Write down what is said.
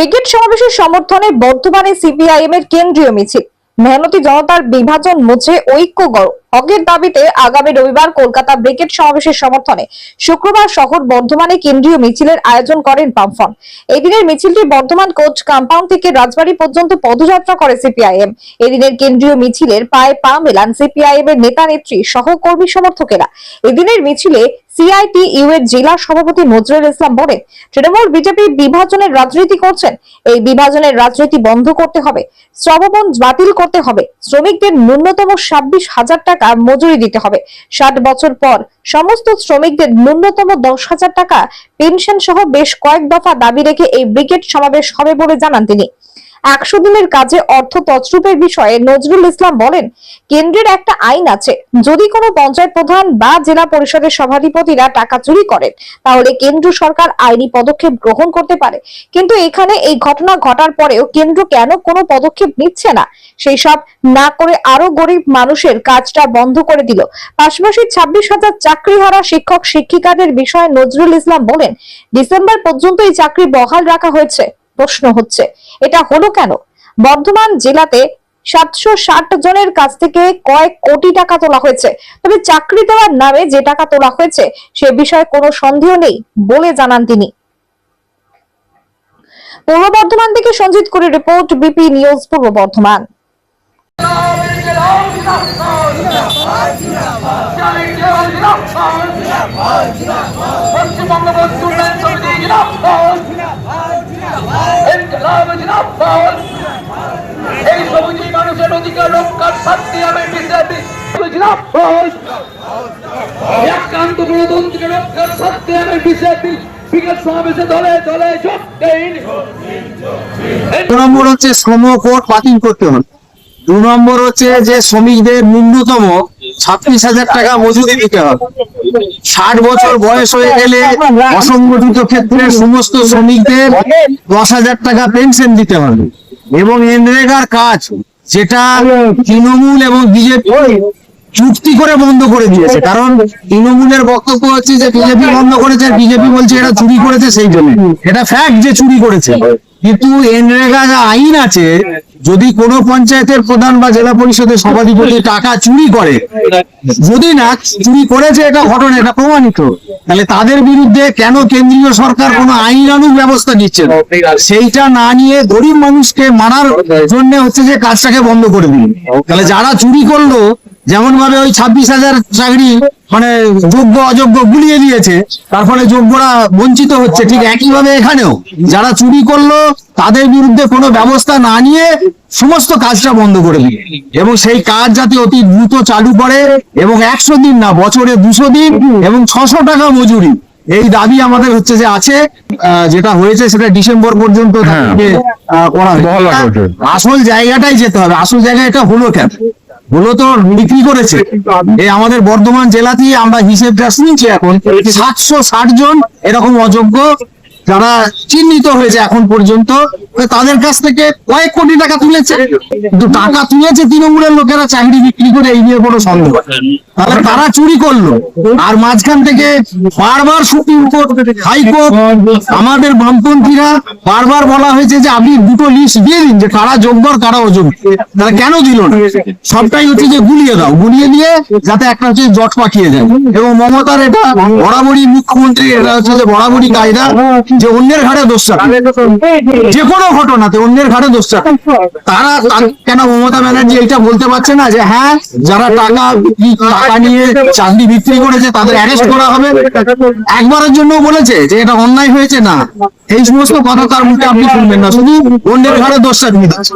Brigade সমাবেশের সমর্থনে বর্ধমানে সিপিআইএম এর কেন্দ্রীয় মিছিল। মেহনতি জনতার বিভাজন মুছে ঐক্য গড়। হকের দাবিতে আগামী রবিবার কলকাতা ব্রিগেড সমাবেশের সমর্থনে শুক্রবার শহর বর্ধমানে কেন্দ্রীয় মিছিলের আয়োজন করেন বামফ্রন্ট। এই দিনের মিছিলটি বর্ধমান কোচ কম্পাউন্ড থেকে রাজবাড়ী পর্যন্ত পদযাত্রা করে সিপিআইএম। এদিনের কেন্দ্রীয় মিছিলের পায়ে পা মেলান সিপিআইএম এর নেতা নেত্রী সহ কর্মী সমর্থকেরা। এদিনের মিছিলে সিআইটিইউ এর জেলা সভাপতি নজরুল ইসলাম বলেন, তৃণমূল বিজেপি বিভাজনের রাজনীতি করছেন। এই বিভাজনের রাজনীতি বন্ধ করতে হবে, শ্রমবন বাতিল করতে হবে, শ্রমিকদের ন্যূনতম 26,000 টাকা মজুরি দিতে হবে। 60 বছর পর সমস্ত শ্রমিকদের ন্যূনতম 10,000 টাকা পেনশন সহ বেশ কয়েক দফা দাবি রেখে এই ব্রিগেড সমাবেশ হবে বলে জানান তিনি। 100 দিনের কাজে অর্থ তছরূপের বিষয়ে নজরুল ইসলাম বলেন, কেন্দ্রের একটা আইন আছে, যদি কোনো পঞ্চায়েত প্রধান বা জেলা পরিষদের সভাধিপতিরা টাকা চুরি করেন তাহলে কেন্দ্র সরকার আইনি পদক্ষেপ গ্রহণ করতে পারে। কিন্তু এখানে এই ঘটনা ঘটার পরেও কেন্দ্র কেন কোনো পদক্ষেপ নিচ্ছে না? সেই সব না করে আরো গরিব মানুষের কাজটা বন্ধ করে দিল। পাশাপাশি 26,000 চাকরিহারা শিক্ষক শিক্ষিকাদের বিষয়ে নজরুল ইসলাম বলেন, ডিসেম্বর পর্যন্ত এই চাকরি বহাল রাখা হয়েছে। প্রশ্ন হচ্ছে, এটা হলো কেন? বর্ধমান জেলাতে 760 জনের কাছ থেকে কয়েক কোটি টাকা তোলা হয়েছে, তবে চাকরি দেওয়ার নামে যে টাকা তোলা হয়েছে সে বিষয়ে কোনো সন্দেহ নেই বলে জানান তিনি। পূর্ব বর্ধমান থেকে সঞ্জিত করে রিপোর্ট, বিপি নিউজ পূর্ব বর্ধমান। এই সবুজী মানুষের অধিকার রক্ষার স্বার্থে আমি বিজেপি একান্ত গণতন্ত্রের রক্ষার স্বার্থে আমি বিজেপি ব্রিগেড সমাবেশে দলে দলে যোগ দেই। 2 নম্বর হচ্ছে শ্রম কোড বাতিল করতে হবে। 2 নম্বর হচ্ছে যে শ্রমিকদের ন্যূনতম 26,000 টাকা মজুরি দিতে হবে। 60 বছর বয়স হয়ে গেলে অসংগঠিত ক্ষেত্রে সমস্ত শ্রমিকদের 10,000 টাকা পেনশন দিতে হবে। এবং এনরেগার কাজ যেটা তৃণমূল এবং বিজেপি চুক্তি করে বন্ধ করে দিয়েছে, কারণ তৃণমূলের বক্তব্য হচ্ছে যে বিজেপি বন্ধ করেছে, বিজেপি বলছে এটা চুরি করেছে, সেই জন্য এটা ফ্যাক্ট যে চুরি করেছে। কিন্তু এনরেগা যা আইন আছে, যদি কোনো পঞ্চায়েতের প্রধান বা জেলা পরিষদের সভাধিপতি টাকা চুরি করে, যদি না চুরি করেছে এটা ঘটনা, এটা প্রমাণিত, তাহলে তাদের বিরুদ্ধে কেন কেন্দ্রীয় সরকার কোনো আইনানুগ ব্যবস্থা নিচ্ছে না? সেইটা না নিয়ে গরিব মানুষকে মারার জন্য হচ্ছে যে কাজটাকে বন্ধ করে দিন। তাহলে যারা চুরি করলো, যেমন ভাবে ওই 26,000 চাকরি মানে যোগ্য অযোগ্য গুলিয়ে দিয়েছে, তার ফলে যোগ্যরা বঞ্চিত হচ্ছে, ঠিক একইভাবে এখানেও যারা চুরি করলো তাদের বিরুদ্ধে কোনো ব্যবস্থা না নিয়ে সমস্ত কাজটা বন্ধ করে দিন, এবং সেই কাজ যাতে অতি দ্রুত চালু করে, এবং 100 দিন না, বছরে 200 দিন এবং 600 টাকা মজুরি, এই দাবি আমাদের হচ্ছে যে আছে। যেটা হয়েছে সেটা ডিসেম্বর পর্যন্ত করা হয়েছে। আসল জায়গাটাই যেতে হবে। আসল জায়গা এটা হলো কেন? হলো তো বিক্রি করেছে। এই আমাদের বর্ধমান জেলাতেই আমরা হিসেবটা শুনছি, এখন 760 জন এরকম অযোগ্য যারা চিহ্নিত হয়েছে এখন পর্যন্ত, তাদের কাছ থেকে কয়েক কোটি টাকা তুলেছে। কিন্তু টাকা তুলেছে তৃণমূলের লোকেরা চাকরি বিক্রি করে, এই নিয়ে কোনো সন্দেহ। তাহলে তারা চুরি করলো, আর মাঝখান থেকে বারবার সুপ্রিম কোর্ট, হাইকোর্ট, আমাদের বামপন্থীরা বারবার বলা হয়েছে যে আপনি দুটো লিস্ট দিয়ে দিন যে কারা যোগ্য আর কারা অযোগ্য। তারা কেন দিল না? সবটাই হচ্ছে যে গুলিয়ে দাও, গুলিয়ে দিয়ে যাতে একটা হচ্ছে জট পাকিয়ে যায়। এবং মমতার এটা বরাবরই, মুখ্যমন্ত্রী এটা হচ্ছে যে বরাবরই কায়দা যে অন্যের ঘাড়ে দোষ চাপায়, যে কোনো ঘটনাতে অন্যের ঘাড়ে দোষ চাপায়। তারা কেন মমতা ব্যানার্জি এইটা বলতে পারছে না যে হ্যাঁ, যারা টাকা নিয়ে চাকরি বিক্রি করেছে তাদের অ্যারেস্ট করা হবে? একবারের জন্য বলেছে যে এটা অন্যায় হয়েছে? না, এই সমস্ত কথা তার মুখে আপনি শুনবেন না, শুধু অন্যের ঘাড়ে দোষ চাপিয়ে দিচ্ছে।